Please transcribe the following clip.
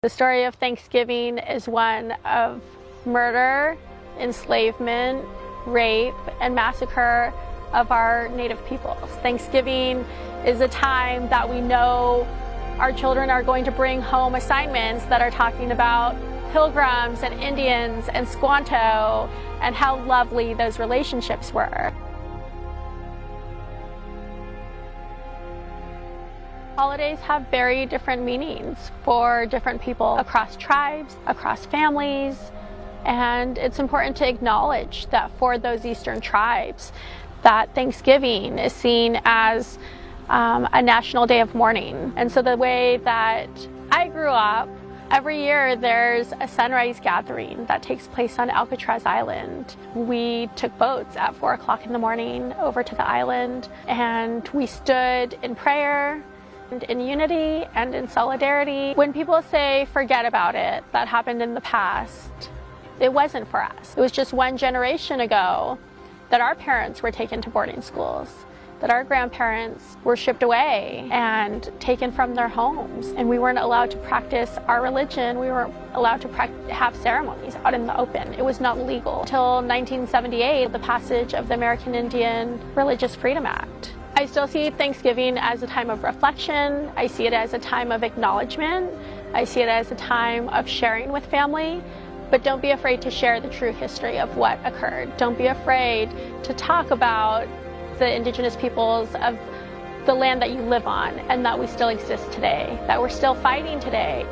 The story of Thanksgiving is one of murder, enslavement, rape, and massacre of our Native peoples. Thanksgiving is a time that we know our children are going to bring home assignments that are talking about Pilgrims and Indians and Squanto and how lovely those relationships were. Holidays have very different meanings for different people across tribes, across families, and it's important to acknowledge that for those Eastern tribes, that Thanksgiving is seen as a national day of mourning. And so the way that I grew up, every year there's a sunrise gathering that takes place on Alcatraz Island. We took boats at 4 o'clock in the morning over to the island, and we stood in prayer and in unity and in solidarity. When people say forget about it, that happened in the past, it wasn't for us. It was just one generation ago that our parents were taken to boarding schools, that our grandparents were shipped away and taken from their homes, and we weren't allowed to practice our religion. We weren't allowed to have ceremonies out in the open. It was not legal until 1978, the passage of the American Indian Religious Freedom Act. I still see Thanksgiving as a time of reflection. I see it as a time of acknowledgement. I see it as a time of sharing with family. But don't be afraid to share the true history of what occurred. Don't be afraid to talk about the indigenous peoples of the land that you live on and that we still exist today, that we're still fighting today.